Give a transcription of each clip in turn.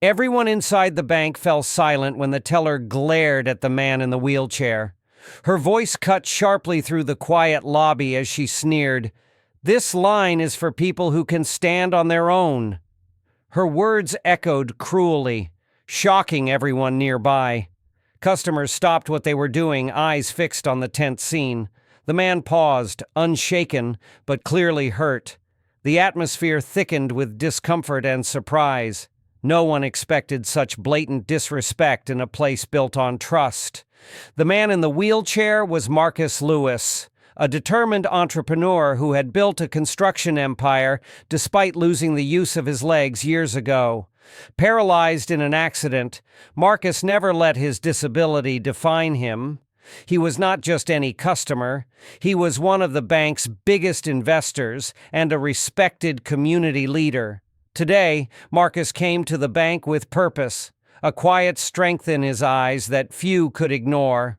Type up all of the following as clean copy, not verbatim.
Everyone inside the bank fell silent when the teller glared at the man in the wheelchair. Her voice cut sharply through the quiet lobby as she sneered, "This line is for people who can stand on their own." Her words echoed cruelly, shocking everyone nearby. Customers stopped what they were doing, eyes fixed on the tense scene. The man paused, unshaken, but clearly hurt. The atmosphere thickened with discomfort and surprise. No one expected such blatant disrespect in a place built on trust. The man in the wheelchair was Marcus Lewis, a determined entrepreneur who had built a construction empire despite losing the use of his legs years ago. Paralyzed in an accident, Marcus never let his disability define him. He was not just any customer. He was one of the bank's biggest investors and a respected community leader. Today, Marcus came to the bank with purpose, a quiet strength in his eyes that few could ignore.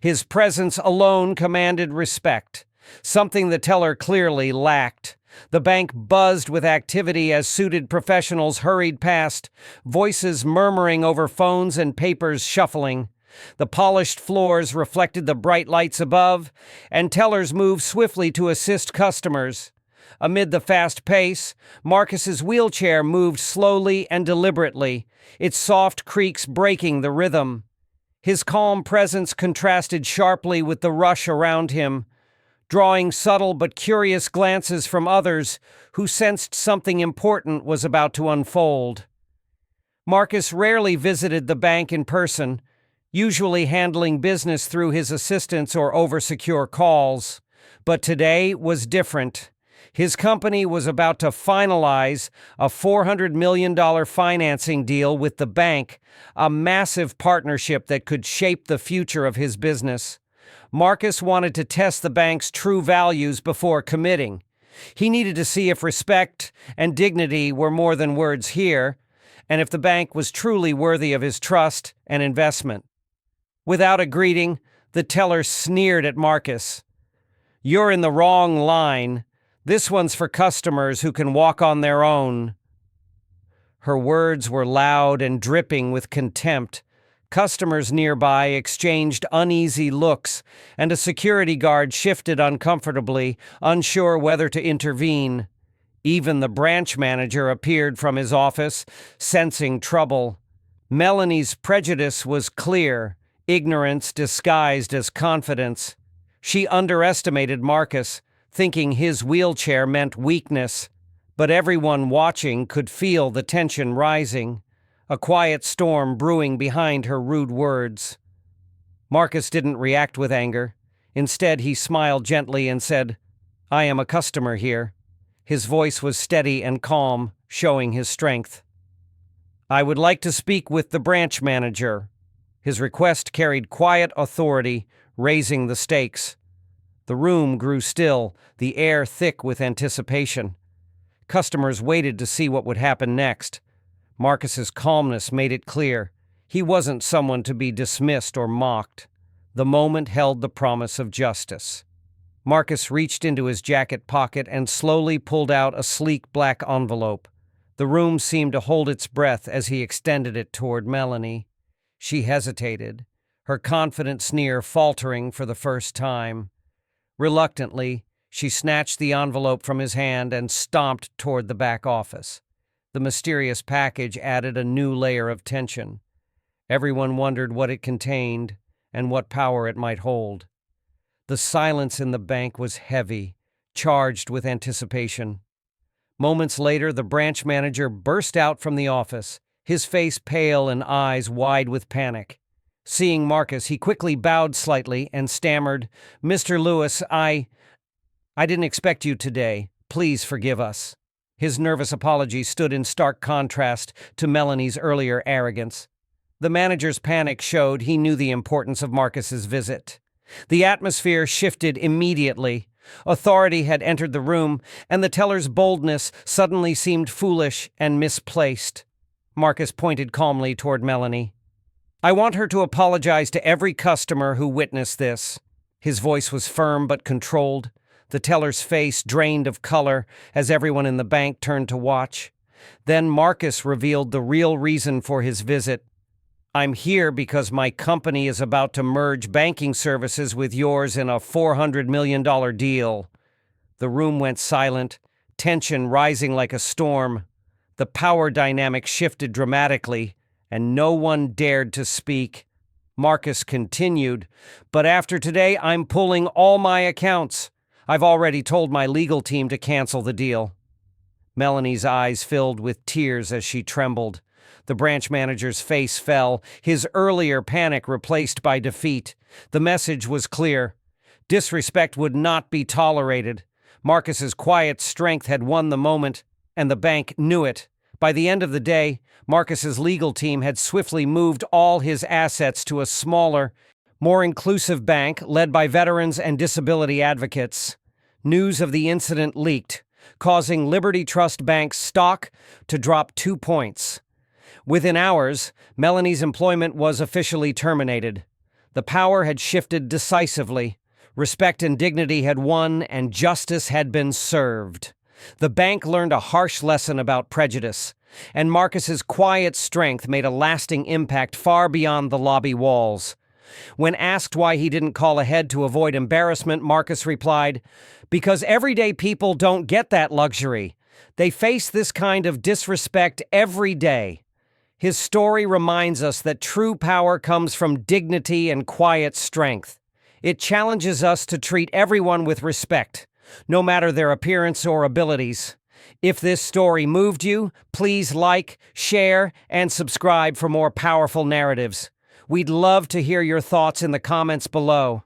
His presence alone commanded respect, something the teller clearly lacked. The bank buzzed with activity as suited professionals hurried past, voices murmuring over phones and papers shuffling. The polished floors reflected the bright lights above, and tellers moved swiftly to assist customers. Amid the fast pace, Marcus's wheelchair moved slowly and deliberately, its soft creaks breaking the rhythm. His calm presence contrasted sharply with the rush around him, drawing subtle but curious glances from others who sensed something important was about to unfold. Marcus rarely visited the bank in person, usually handling business through his assistants or over secure calls. But today was different. His company was about to finalize a $400 million financing deal with the bank, a massive partnership that could shape the future of his business. Marcus wanted to test the bank's true values before committing. He needed to see if respect and dignity were more than words here, and if the bank was truly worthy of his trust and investment. Without a greeting, the teller sneered at Marcus. "You're in the wrong line. This one's for customers who can walk on their own." Her words were loud and dripping with contempt. Customers nearby exchanged uneasy looks, and a security guard shifted uncomfortably, unsure whether to intervene. Even the branch manager appeared from his office, sensing trouble. Melanie's prejudice was clear, ignorance disguised as confidence. She underestimated Marcus, thinking his wheelchair meant weakness, but everyone watching could feel the tension rising, a quiet storm brewing behind her rude words. Marcus didn't react with anger. Instead, he smiled gently and said, "I am a customer here." His voice was steady and calm, showing his strength. "I would like to speak with the branch manager." His request carried quiet authority, raising the stakes. The room grew still, the air thick with anticipation. Customers waited to see what would happen next. Marcus's calmness made it clear. He wasn't someone to be dismissed or mocked. The moment held the promise of justice. Marcus reached into his jacket pocket and slowly pulled out a sleek black envelope. The room seemed to hold its breath as he extended it toward Melanie. She hesitated, her confident sneer faltering for the first time. Reluctantly, she snatched the envelope from his hand and stomped toward the back office. The mysterious package added a new layer of tension. Everyone wondered what it contained and what power it might hold. The silence in the bank was heavy, charged with anticipation. Moments later, the branch manager burst out from the office, his face pale and eyes wide with panic. Seeing Marcus, he quickly bowed slightly and stammered, "Mr. Lewis, I didn't expect you today. Please forgive us." His nervous apology stood in stark contrast to Melanie's earlier arrogance. The manager's panic showed he knew the importance of Marcus's visit. The atmosphere shifted immediately. Authority had entered the room, and the teller's boldness suddenly seemed foolish and misplaced. Marcus pointed calmly toward Melanie. "I want her to apologize to every customer who witnessed this." His voice was firm but controlled. The teller's face drained of color as everyone in the bank turned to watch. Then Marcus revealed the real reason for his visit. "I'm here because my company is about to merge banking services with yours in a $400 million deal." The room went silent, tension rising like a storm. The power dynamic shifted dramatically, and no one dared to speak. Marcus continued, "But after today, I'm pulling all my accounts. I've already told my legal team to cancel the deal." Melanie's eyes filled with tears as she trembled. The branch manager's face fell, his earlier panic replaced by defeat. The message was clear. Disrespect would not be tolerated. Marcus's quiet strength had won the moment, and the bank knew it. By the end of the day, Marcus's legal team had swiftly moved all his assets to a smaller, more inclusive bank led by veterans and disability advocates. News of the incident leaked, causing Liberty Trust Bank's stock to drop 2 points. Within hours, Melanie's employment was officially terminated. The power had shifted decisively. Respect and dignity had won, and justice had been served. The bank learned a harsh lesson about prejudice, and Marcus's quiet strength made a lasting impact far beyond the lobby walls. When asked why he didn't call ahead to avoid embarrassment, Marcus replied, "Because everyday people don't get that luxury. They face this kind of disrespect every day." His story reminds us that true power comes from dignity and quiet strength. It challenges us to treat everyone with respect, no matter their appearance or abilities. If this story moved you, please like, share, and subscribe for more powerful narratives. We'd love to hear your thoughts in the comments below.